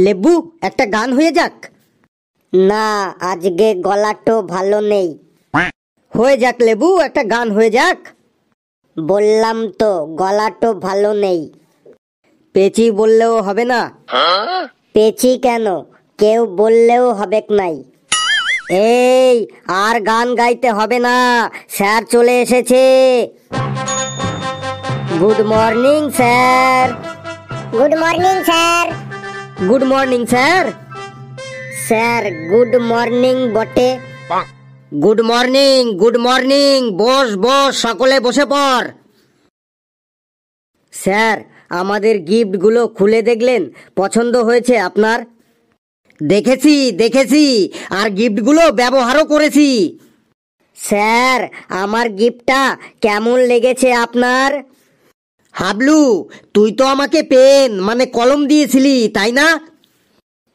লেবু একটা গান হয়ে যাক। না, আজকে গলাটো ভালো নেই। হয়ে যাক লেবু, একটা গান হয়ে যাক। বললাম তো গলাটো ভালো নেই। পেঁচি বললেও হবে না? পেঁচি কেন, কেউ বললেও হবে নাই। এই আর গান গাইতে হবে না, স্যার চলে এসেছে। Good morning sir. Good morning sir. Good morning sir. Sir good morning বটে। Good morning, good morning. বস বস, সকলে বসে পড়। স্যার, আমাদের গিফটগুলো খুলে দেখলেন? পছন্দ হয়েছে আপনার? দেখেছি দেখেছি, আর গিফটগুলো ব্যবহারও করেছি। স্যার আমার গিফটটা কেমন লেগেছে আপনার? হাবলু, তুই তো আমাকে পেন মানে কলম দিয়েছিলি, তাই না?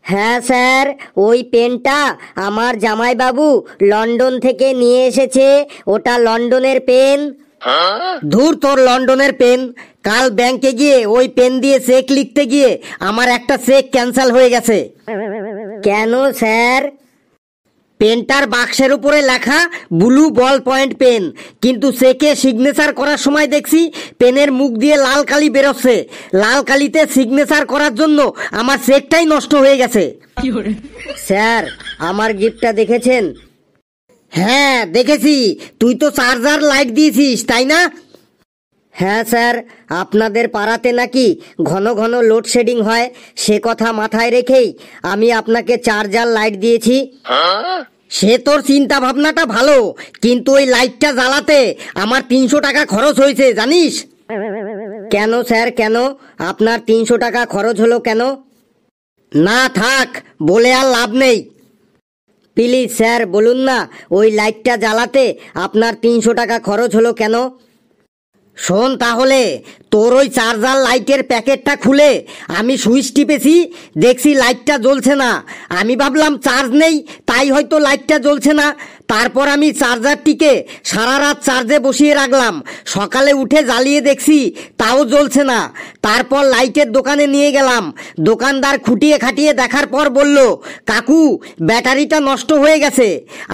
হ্যাঁ স্যার, ওই পেনটা আমার জামাইবাবু লন্ডন থেকে নিয়ে এসেছে। ওটা লন্ডনের পেন। ধুর তোর লন্ডনের পেন। কাল ব্যাংকে গিয়ে ওই পেন দিয়ে চেক লিখতে গিয়ে আমার একটা চেক ক্যান্সেল হয়ে গেছে। কেন স্যার? পেনটার বাক্সের উপরে লেখা ব্লু বল পয়েন্ট পেন, কিন্তু চেকে সিগনেচার করার সময় দেখছি পেনের মুখ দিয়ে লাল কালি বেরোচ্ছে। লাল কালিতে সিগনেচার করার জন্য আমার চেকটাই নষ্ট হয়ে গেছে। স্যার আমার গিফটটা দেখেছেন? হ্যাঁ দেখেছি, তুই তো চার্জার লাইট দিয়েছিস, তাই না? হ্যাঁ স্যার, আপনাদের পাড়াতে নাকি ঘন ঘন লোডশেডিং হয়, সে কথা মাথায় রেখেই আমি আপনাকে চার্জার লাইট দিয়েছি। সে তোর চিন্তা ভাবনাটা ভালো, কিন্তু ওই লাইটটা জ্বালাতে আমার 300 টাকা খরচ হয়েছে, জানিস? কেন স্যার কেন? আপনার 300 টাকা খরচ হলো কেন? না থাক, বলে আর লাভ নেই। প্লিজ স্যার বলুন না, ওই লাইটটা জ্বালাতে আপনার 300 টাকা খরচ হলো কেন? শোন তাহলে, তোর ওই চার্জার লাইটের প্যাকেটটা খুলে আমি সুইচ টিপেছি, দেখছি লাইটটা জ্বলছে না। আমি ভাবলাম চার্জ নেই, তাই হয়তো লাইটটা জ্বলছে না। তারপর আমি চার্জারটিকে সারা রাত চার্জে বসিয়ে রাখলাম। সকালে উঠে জ্বালিয়ে দেখছি তাও জ্বলছে না। তারপর লাইটের দোকানে নিয়ে গেলাম। দোকানদার খুঁটিয়ে খাটিয়ে দেখার পর বলল, কাকু ব্যাটারিটা নষ্ট হয়ে গেছে।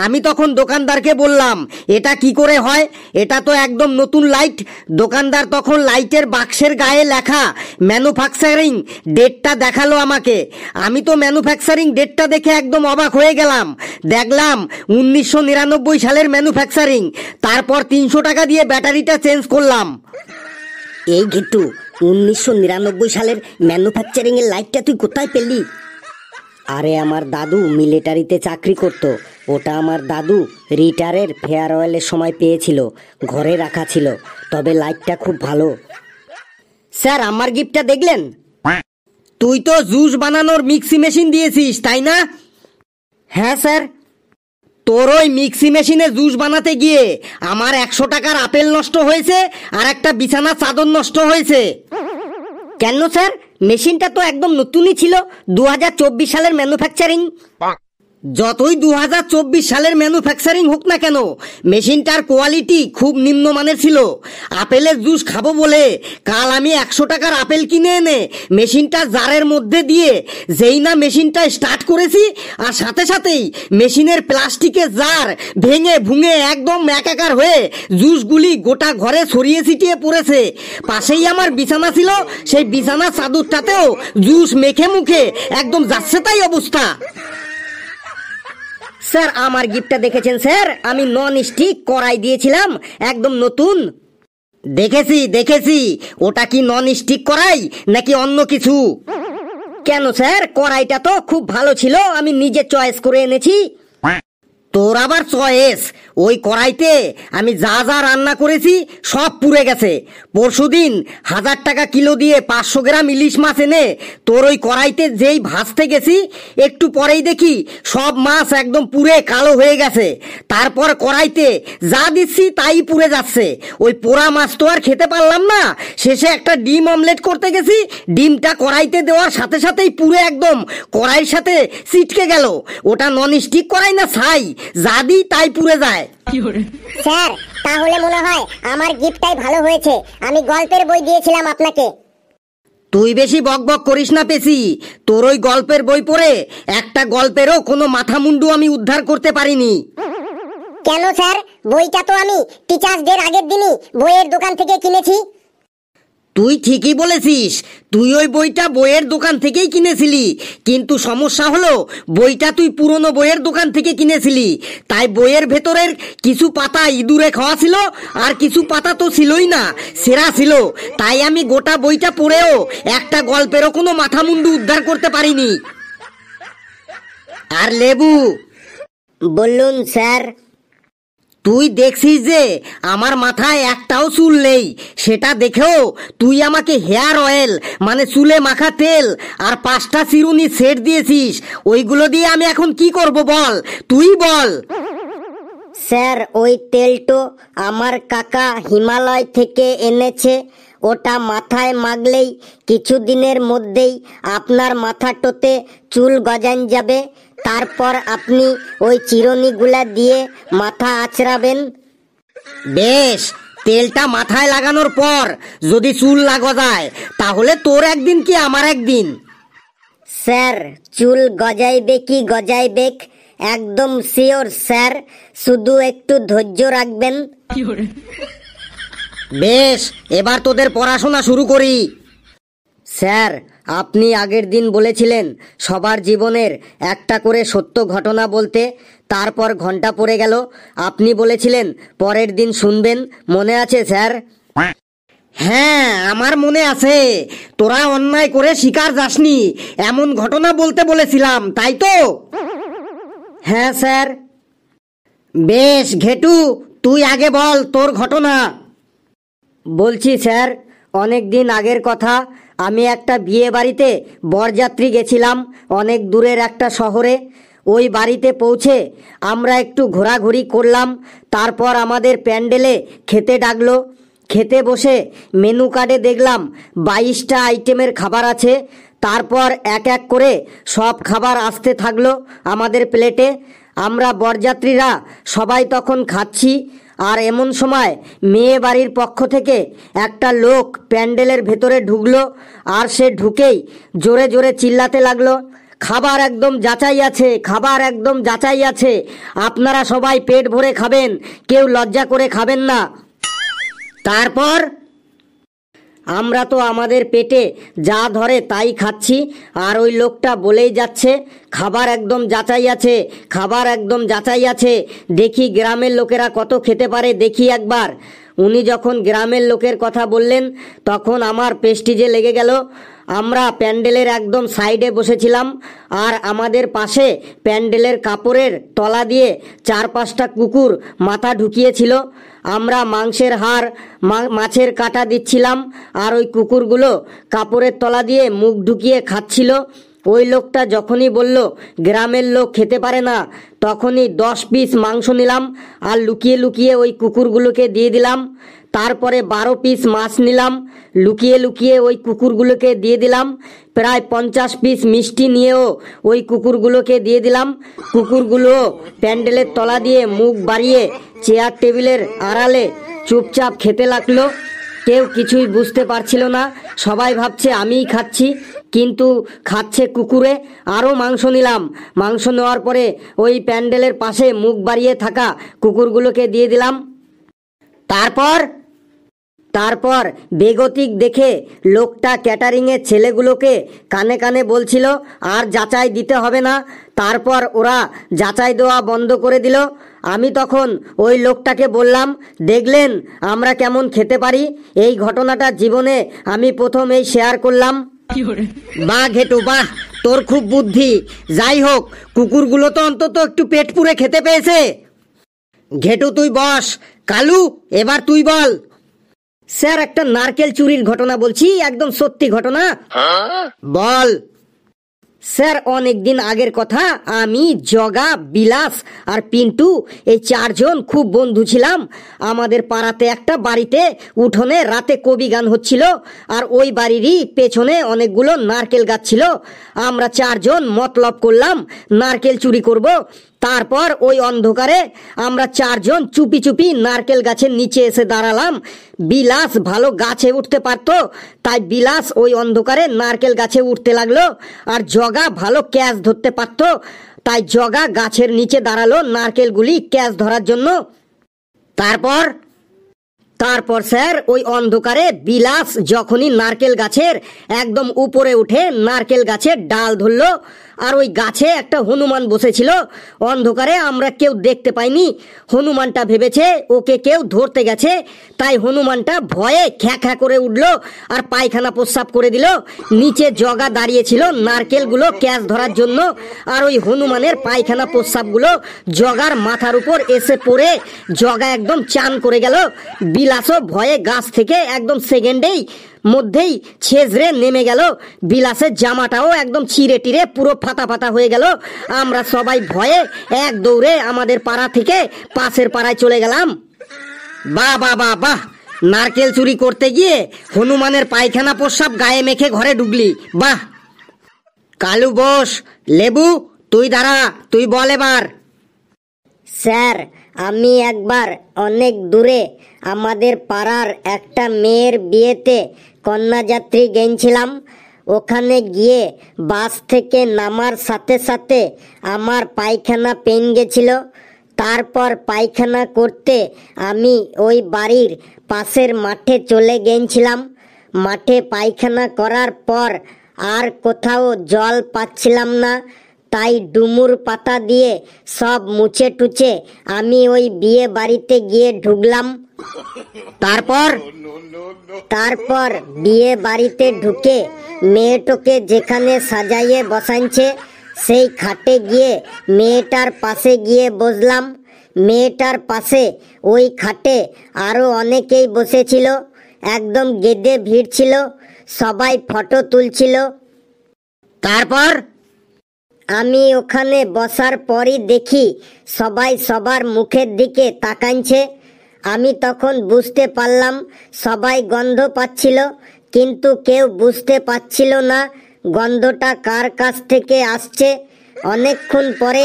আমি তখন দোকানদারকে বললাম, এটা কি করে হয়, এটা তো একদম নতুন লাইট। দোকানদার তখন লাইটের বাক্সের গায়ে লেখা ম্যানুফ্যাকচারিং ডেটটা দেখালো আমাকে। আমি তো ম্যানুফ্যাকচারিং ডেটটা দেখে একদম অবাক হয়ে গেলাম। দেখলাম 1999 সালের ম্যানুফ্যাকচারিং। তারপর 300 টাকা দিয়ে ব্যাটারিটা চেঞ্জ করলাম। এই ঘিট্টু, 1999 সালের ম্যানুফ্যাকচারিং এর লাইটটা তুই কোথায় পেলি? আরে আমার দাদু মিলিটারিতে চাকরি করত, ওটা আমার দাদু রিটায়ারের ফেয়ারওয়েলের সময় পেয়েছিল, ঘরে রাখা ছিল। তবে লাইটটা খুব ভালো। স্যার আমার গিফটটা দেখলেন? তুই তো জুস বানানোর মিক্সি মেশিন দিয়েছিস, তাই না? হ্যাঁ স্যার। তোর ওই মিক্সি মেশিনে জুস বানাতে গিয়ে আমার 100 টাকার আপেল নষ্ট হয়েছে, আর একটা বিছানা চাদর নষ্ট হয়েছে। কেন স্যার? মেশিনটা তো একদম নতুনই ছিল, 2024 সালের ম্যানুফ্যাকচারিং। যতই 2024 সালের ম্যানুফ্যাকচারিং হোক না কেন, মেশিনটার কোয়ালিটি খুব নিম্নমানের ছিল। আপেলের জুস খাবো বলে কাল আমি 100 টাকার আপেল কিনে এনে মেশিনটা জারের মধ্যে দিয়ে যেই না মেশিনটা স্টার্ট করেছি, আর সাথে সাথেই মেশিনের প্লাস্টিকের জার ভেঙে ভুঙে একদম একাকার হয়ে জুসগুলি গোটা ঘরে ছড়িয়ে ছিটিয়ে পড়েছে। পাশেই আমার বিছানা ছিল, সেই বিছানা চাদরটাতেও জুস মেখে মুখে একদম যাচ্ছে তাই অবস্থা। স্যার আমার গিফটটা দেখেছেন স্যার? আমি নন স্টিক কড়াই দিয়েছিলাম, একদম নতুন। দেখেছি দেখেছি, ওটা কি নন স্টিক কড়াই নাকি অন্য কিছু? কেন স্যার, কড়াইটা তো খুব ভালো ছিল, আমি নিজে চয়েস করে এনেছি। তোর আবার চয়েস? ওই কড়াইতে আমি যা যা রান্না করেছি সব পুড়ে গেছে। পরশুদিন 1000 টাকা কিলো দিয়ে 500 গ্রাম ইলিশ মাছ এনে তোর ওই কড়াইতে যেই ভাজতে গেছি, একটু পরেই দেখি সব মাছ একদম পুড়ে কালো হয়ে গেছে। তারপর কড়াইতে যা দিচ্ছি তাই পুড়ে যাচ্ছে। ওই পোড়া মাছ তো আর খেতে পারলাম না। শেষে একটা ডিম অমলেট করতে গেছি, ডিমটা কড়াইতে দেওয়ার সাথে সাথেই পুড়ে একদম কড়াইয়ের সাথে ছিটকে গেল। ওটা নন স্টিক কড়াই না ছাই, যা দিই তাই পুড়ে যায়। স্যার তাহলে মনে হয় আমার গিফটটাই ভালো হয়েছে। আমি গল্পের বই দিয়েছিলাম আপনাকে। তুই বেশি বকবক করিস না পেশি। তোর ওই গল্পের বই পড়ে একটা গল্পেরও কোনো মাথা মুন্ডু আমি উদ্ধার করতে পারিনি। কেন স্যার, বইটা তো আমি টিচার্স ডের আগের দিনই বইয়ের দোকান থেকে কিনেছি। তুই ঠিকই বলেছিস, তুই ওই বইটা বইয়ের দোকান থেকেই কিনেছিলি, কিন্তু সমস্যা হলো বইটা তুই পুরনো বইয়ের দোকান থেকে কিনেছিলি, তাই বইয়ের ভেতরের কিছু পাতা ইঁদুরে খাওয়া ছিল, আর কিছু পাতা তো ছিলই না, সেরা ছিল। তাই আমি গোটা বইটা পড়েও একটা গল্পেরও কোনো মাথা মুন্ডু উদ্ধার করতে পারিনি। আর লেবু, বলুন স্যার। তুই দেখছিস যে আমার মাথায় একটাও চুল নেই, সেটা দেখেও তুই আমাকে হেয়ার অয়েল মানে চুলে মাখা তেল আর 5টা চিরুনি সেট দিয়েছিস। ওইগুলো দিয়ে আমি এখন কি করব বল, তুই বল। স্যার, ওই তেলটো আমার কাকা হিমালয় থেকে এনেছে। ওটা মাথায় মাখলেই কিছুদিনের মধ্যেই আপনার মাথাটোতে চুল গজান যাবে। তারপর আপনি ওই চিরুনিগুলা দিয়ে মাথা আঁচড়াবেন। বেশ, তেলটা মাথায় লাগানোর পর যদি চুল না গজায় তাহলে তোর একদিন কি আমার একদিন। স্যার, চুল গজাইবে কি গজাইবে একদম শিওর স্যার, শুধু একটু ধৈর্য রাখবেন। বেশ, এবার তোদের পড়াশোনা শুরু করি। স্যার, আপনি আগের দিন বলেছিলেন সবার জীবনের একটা করে সত্য ঘটনা বলতে, তারপর ঘন্টা পড়ে গেল, আপনি বলেছিলেন পরের দিন শুনবেন, মনে আছে স্যার? হ্যাঁ, আমার মনে আছে। তোরা অন্যায় করে শিকার যাসনি এমন ঘটনা বলতে বলেছিলাম, তাই তো? হ্যাঁ স্যার। বেশ ঘেটু, তুই আগে বল তোর ঘটনা। বলছি স্যার, অনেক দিন আগের কথা। আমি একটা বিয়ে বাড়িতে বরযাত্রী গেছিলাম অনেক দূরের একটা শহরে। ওই বাড়িতে পৌঁছে আমরা একটু ঘোরাঘুরি করলাম, তারপর আমাদের প্যান্ডেলে খেতে ডাকলো। খেতে বসে মেনু কার্ডে দেখলাম 22টা আইটেমের খাবার আছে। তারপর এক এক করে সব খাবার আসতে থাকলো আমাদের প্লেটে। আমরা বরযাত্রীরা সবাই তখন খাচ্ছি, আর এমন সময় মেয়ে বাড়ির পক্ষ থেকে একটা লোক প্যান্ডেলের ভেতরে ঢুকলো, আর সে ঢুকেই জোরে জোরে চিল্লাতে লাগলো, খাবার একদম যাচাই আছে, খাবার একদম যাচাই আছে, আপনারা সবাই পেট ভরে খাবেন, কেউ লজ্জা করে খাবেন না। তারপর আমরা তো আমাদের পেটে যা ধরে তাই খাচ্ছি, আর ওই লোকটা বলেই যাচ্ছে খাবার একদম যাচাই আছে, খাবার একদম যাচাই আছে, দেখি গ্রামের লোকেরা কত খেতে পারে, দেখি একবার। উনি যখন গ্রামের লোকের কথা বললেন তখন আমার প্রেস্টিজে লেগে গেল। আমরা প্যান্ডেলের একদম সাইডে বসেছিলাম, আর আমাদের পাশে প্যান্ডেলের কাপড়ের তলা দিয়ে 4-5টা কুকুর মাথা ঢুকিয়েছিল। আমরা মাংসের হাড়, মাছের কাঁটা দিচ্ছিলাম, আর ওই কুকুরগুলো কাপড়ের তলা দিয়ে মুখ ঢুকিয়ে খাচ্ছিল। ওই লোকটা যখনই বলল গ্রামের লোক খেতে পারে না, তখনই 10 পিস মাংস নিলাম আর লুকিয়ে লুকিয়ে ওই কুকুরগুলোকে দিয়ে দিলাম। তারপরে 12 পিস মাছ নিলাম, লুকিয়ে লুকিয়ে ওই কুকুরগুলোকে দিয়ে দিলাম। প্রায় 50 পিস মিষ্টি নিয়েও ওই কুকুরগুলোকে দিয়ে দিলাম। কুকুরগুলো প্যান্ডেলের তলা দিয়ে মুখ বাড়িয়ে চেয়ার টেবিলের আড়ালে চুপচাপ খেতে লাগলো। কেউ কিছুই বুঝতে পারছিল না, সবাই ভাবছে আমিই খাচ্ছি, কিন্তু খাচ্ছে কুকুরে। আরও মাংস নিলাম, মাংস নেওয়ার পরে ওই প্যান্ডেলের পাশে মুখ বাড়িয়ে থাকা কুকুরগুলোকে দিয়ে দিলাম। তারপর বেগতিক দেখে লোকটা ক্যাটারিংয়ের ছেলেগুলোকে কানে কানে বলছিল আর যাচাই দিতে হবে না। তারপর ওরা যাচাই দেওয়া বন্ধ করে দিল। আমি তখন ওই লোকটাকে বললাম, দেখলেন আমরা কেমন খেতে পারি, এই ঘটনাটা জীবনে আমি প্রথম এই শেয়ার করলাম। বাহ ঘেটু বাহ, তোর খুব বুদ্ধি। যাই হোক, কুকুরগুলো তো অন্তত একটু পেট পুরে খেতে পেয়েছে। ঘেটু তুই বস। কালু, এবার তুই বল। স্যার, একটা নারকেল চুরির ঘটনা বলছি, একদম সত্যি ঘটনা। বল। স্যার, অনেক দিন আগের কথা। আমি, জগা, বিলাস আর পিন্টু এই 4 জন খুব বন্ধু ছিলাম। আমাদের পাড়াতে একটা বাড়িতে উঠোনে রাতে কবি গান হচ্ছিল, আর ওই বাড়িরই পেছনে অনেকগুলো নারকেল গাছ ছিল। আমরা 4 জন মতলব করলাম নারকেল চুরি করব, তারপর ওই অন্ধকারে আমরা চারজন চুপি চুপি নারকেল গাছের নিচে এসে দাঁড়ালাম। বিলাস ভালো গাছে উঠতে পারতো, তাই বিলাস ওই অন্ধকারে নারকেল গাছে উঠতে লাগলো। আর জগা ভালো ক্যাচ ধরতে পারতো, তাই জগা গাছের নিচে দাঁড়ালো নারকেলগুলি ক্যাচ ধরার জন্য। তারপর স্যার ওই অন্ধকারে বিলাস যখনই নারকেল গাছের একদম উপরে উঠে নারকেল গাছের ডাল ধরলো, আর ওই গাছে একটা হনুমান বসেছিল। অন্ধকারে আমরা কেউ দেখতে পাইনি। হনুমানটা ভেবেছে ওকে কেউ ধরতে গেছে, তাই হনুমানটা ভয়ে খ্যা খ্যা করে উঠলো আর পায়খানা প্রস্রাব করে দিল। নিচে জগা দাঁড়িয়েছিল নারকেলগুলো ক্যাচ ধরার জন্য, আর ওই হনুমানের পায়খানা প্রস্রাবগুলো জগার মাথার উপর এসে পড়ে জগা একদম চান করে গেল। বিলাসও ভয়ে গাছ থেকে একদম সেকেন্ডেই মধ্যেই ছেজরে নেমে গেল। বিলাসের জামাটাও একদম ছিঁড়ে টিরে পুরো ফাটা ফাটা হয়ে গেল। আমরা সবাই ভয়ে এক দৌড়ে আমাদের পাড়া থেকে পাশের পাড়ায় চলে গেলাম। বাহ বাহ বাহ বাহ, নারকেল চুরি করতে গিয়ে হনুমানের পায়খানা প্রস্রাব গায়ে মেখে ঘরে ঢুকলি, বাহ। কালু বোস, লেবু তুই দাঁড়া, তুই বল এবার। স্যার, আমি একবার অনেক দূরে আমাদের পাড়ার একটা মেয়ের বিয়েতে কন্যাযাত্রী গেছিলাম। ওখানে গিয়ে বাস থেকে নামার সাথে সাথে আমার পায়খানা পেন গেছিল। তারপর পায়খানা করতে আমি ওই বাড়ির পাশের মাঠে চলে গেছিলাম। মাঠে পায়খানা করার পর আর কোথাও জল পাচ্ছিলাম না, তাই ডুমুর পাতা দিয়ে সব মুছে টুছে আমি ওই বিয়ে বাড়িতে গিয়ে ঢুকলাম। তারপর বিয়ে বাড়িতে ঢুকে মেয়েটাকে যেখানে সাজাইয়ে বসাইছে সেই খাটে গিয়ে মেয়েটার পাশে গিয়ে বসলাম। মেয়েটার পাশে ওই খাটে আরো অনেকেই বসেছিল, একদম গেদে ভিড় ছিল, সবাই ফটো তুলছিল। তারপর আমি ওখানে বসার পরই দেখি সবাই সবার মুখের দিকে তাকাইছে। আমি তখন বুঝতে পারলাম সবাই গন্ধ পাচ্ছিল, কিন্তু কেউ বুঝতে পারছিল না গন্ধটা কার কাছ থেকে আসছে। অনেকক্ষণ পরে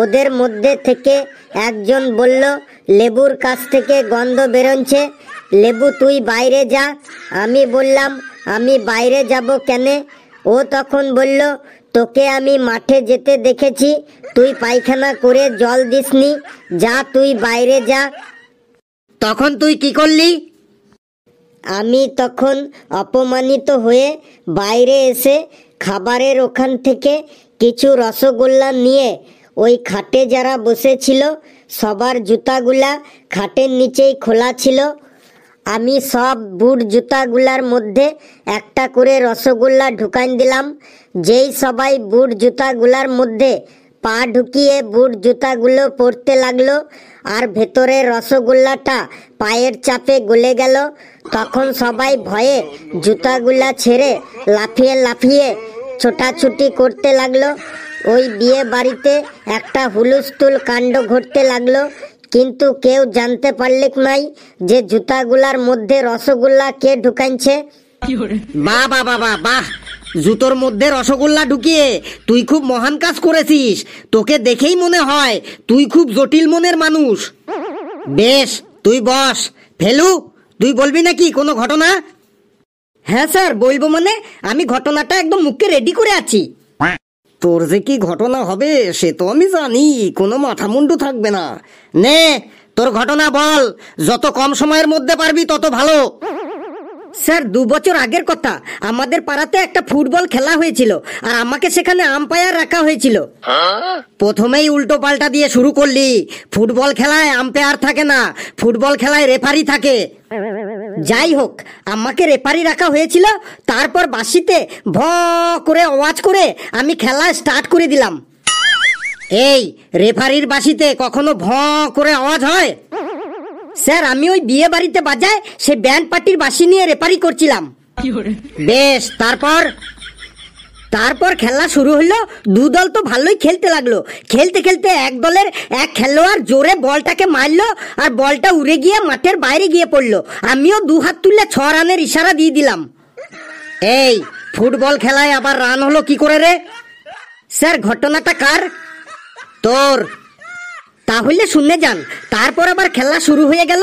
ওদের মধ্যে থেকে একজন বলল, লেবুর কাছ থেকে গন্ধ বেরোচ্ছে, লেবু তুই বাইরে যা। আমি বললাম, আমি বাইরে যাব কেন? ও তখন বলল, তোকে আমি মাঠে যেতে দেখেছি, তুই পায়খানা করে জল দিসনি, যা তুই বাইরে যা। তখন তুই কি করলি? আমি তখন অপমানিত হয়ে বাইরে এসে খাবারের ওখান থেকে কিছু রসগোল্লা নিয়ে ওই খাটে যারা বসেছিল সবার জুতাগুলা খাটের নিচেই খোলা ছিল। আমি সব বুট জুতাগুলার মধ্যে একটা করে রসগোল্লা ঢুকাই দিলাম। যেই সবাই বুট জুতাগুলার মধ্যে পা ঢুকিয়ে বুট জুতাগুলো পরতে লাগলো আর ভেতরে রসগোল্লাটা পায়ের চাপে গলে গেল, তখন সবাই ভয়ে জুতাগুলা ছেড়ে লাফিয়ে লাফিয়ে ছোটাছুটি করতে লাগলো। ওই বিয়ে বাড়িতে একটা হুলস্থুল কাণ্ড ঘটতে লাগলো, কিন্তু কেউ জানতে পারলে নাই যে জুতাগুলার মধ্যে রসগোল্লা কে ঢুকাইছে। বাহ বাহ বাহ বাহ বাহ, জুতোর মধ্যে রসগোল্লা ঢুকিয়ে তুই খুব মহান কাজ করেছিস। তোকে দেখেই মনে হয় তুই খুব জটিল মনের মানুষ। বেশ, তুই বস। ফেলু, তুই বলবি নাকি কোনো ঘটনা? হ্যাঁ স্যার, বলবো মানে আমি ঘটনাটা একদম মুখে রেডি করে আছি। তোর যে কি ঘটনা হবে সে তো আমি জানি, কোনো মাথা মুন্ডু থাকবে না। নে তোর ঘটনা বল, যত কম সময়ের মধ্যে পারবি তত ভালো। স্যার, 2 বছর আগের কথা, আমাদের পাড়াতে একটা ফুটবল খেলা হয়েছিল আর আমাকে সেখানে আম্পায়ার রাখা হয়েছিল। প্রথমেই উল্টো পাল্টা দিয়ে শুরু করলি। ফুটবল খেলায় আম্পায়ার থাকে না, ফুটবল খেলায় রেফারি থাকে। যাই হোক, আমাকে রেফারি রাখা হয়েছিল। তারপর বাঁশিতে ভ করে আওয়াজ করে আমি খেলা স্টার্ট করে দিলাম। এই রেফারির বাঁশিতে কখনো ভ করে আওয়াজ হয়? স্যার, আমি ওই বিয়ে বাড়িতে বাজায় সে ব্যান্ড পার্টির বাঁশি নিয়ে রেফারি করছিলাম। বেশ, তারপর খেলা শুরু হলো। 2 দল তো ভালোই খেলতে লাগলো। খেলতে খেলতে এক দলের এক খেলোয়াড় জোরে বলটাকে মারলো আর বলটা উড়ে গিয়ে মাঠের বাইরে গিয়ে পড়লো। আমিও 2 হাত তুলে 6 রানের ইশারা দিয়ে দিলাম। এই ফুটবল খেলায় আবার রান হলো কি করে রে? স্যার, ঘটনাটা কার? তোর। তাহলে শুনে যান। তারপর আবার খেলা শুরু হয়ে গেল।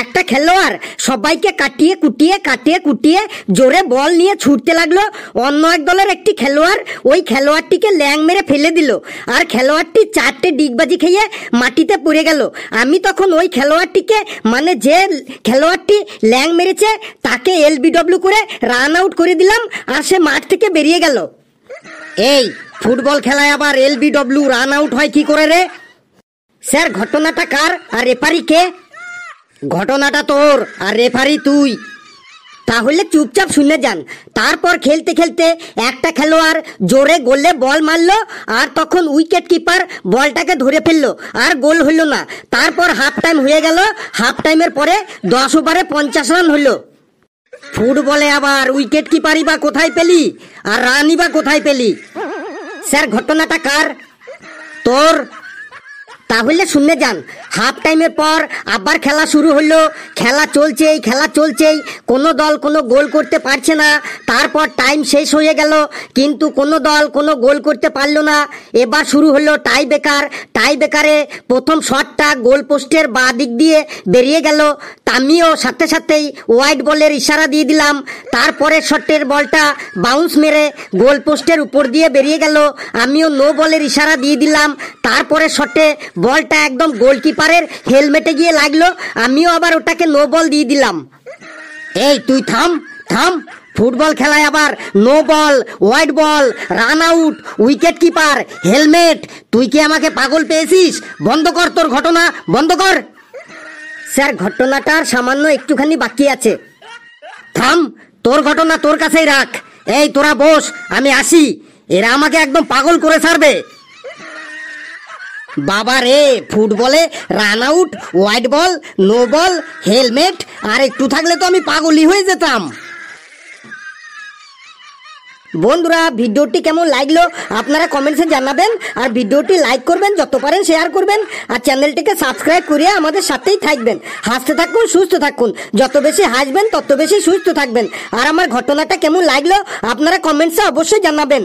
একটা খেলোয়াড় সবাইকে কাটিয়ে কুটিয়ে জোরে বল নিয়ে ছুটতে লাগলো। অন্য এক দলের একটি খেলোয়াড় ওই খেলোয়াড়টিকে ল্যাং মেরে ফেলে দিল, আর খেলোয়াড়টি 4টে ডিগবাজি খেয়ে মাটিতে পড়ে গেল। আমি তখন ওই খেলোয়াড়টিকে, মানে যে খেলোয়াড়টি ল্যাং মেরেছে, তাকে এলবিডব্লিউ করে রান আউট করে দিলাম, আর সে মাঠ থেকে বেরিয়ে গেল। এই ফুটবল খেলায় আবার এলবিডব্লিউ রান আউট হয় কি করে রে? স্যার ঘটনাটা কার আর রেফারি কে? ঘটনাটা তোর আর রেফারি তুই। তাহলে চুপচাপ শুনে যান। তারপর খেলতে খেলতে একটা খেলোয়াড় জোরে গোলে বল মারলো, আর তখন উইকেট কিপার বলটাকে ধরে ফেললো, আর গোল হলো না। তারপর হাফ টাইম হয়ে গেল। হাফ টাইমের পরে 10 ওভারে 50 রান হলো। ফুটবলে আবার উইকেট কিপারই বা কোথায় পেলি, আর রানই বা কোথায় পেলি? স্যার ঘটনাটা কার? তোর। তাহলে শুনে যান। হাফ টাইমের পর আবার খেলা শুরু হলো। খেলা চলছেই, কোনো দল কোনো গোল করতে পারছে না। তারপর টাইম শেষ হয়ে গেল, কিন্তু কোনো দল কোনো গোল করতে পারলো না। এবার শুরু হলো টাই বেকারে প্রথম শটটা গোল পোস্টের বাঁ দিক দিয়ে বেরিয়ে গেল। আমিও সাথে সাথেই ওয়াইড বলের ইশারা দিয়ে দিলাম। তারপরের শটের বলটা বাউন্স মেরে গোল পোস্টের উপর দিয়ে বেরিয়ে গেল। আমিও নো বলের ইশারা দিয়ে দিলাম। তারপরে শটে বলটা একদম গোলকিপারের হেলমেটে গিয়ে লাগলো। আমিও আবার ওটাকে নো বল দিয়ে দিলাম। এই তুই থাম। ফুটবল খেলায় আবার no ball, wide ball, run out, wicket keeper, helmet. তুই কি আমাকে পাগল পেয়েছিস? বন্ধ কর তোর ঘটনা, বন্ধ কর। স্যার ঘটনাটার সামান্য একটুখানি বাকি আছে। থাম, তোর ঘটনা তোর কাছেই রাখ। এই তোরা বস, আমি আসি। এরা আমাকে একদম পাগল করে ছাড়বে। বাবা রে, ফুটবলে run out, wide ball, no ball, helmet, আর একটু থাকলে তো আমি পাগলই হয়ে যেতাম। বন্ধুরা, ভিডিওটি কেমন লাগলো আপনারা কমেন্টসে জানাবেন, আর ভিডিওটি লাইক করবেন, যত পারেন শেয়ার করবেন, আর চ্যানেলটিকে সাবস্ক্রাইব করে আমাদের সাথেই থাকবেন। হাসতে থাকুন, সুস্থ থাকুন। যত বেশি হাসবেন তত বেশি সুস্থ থাকবেন। আর আমার ঘটনাটা কেমন লাগলো আপনারা কমেন্টসে অবশ্যই জানাবেন।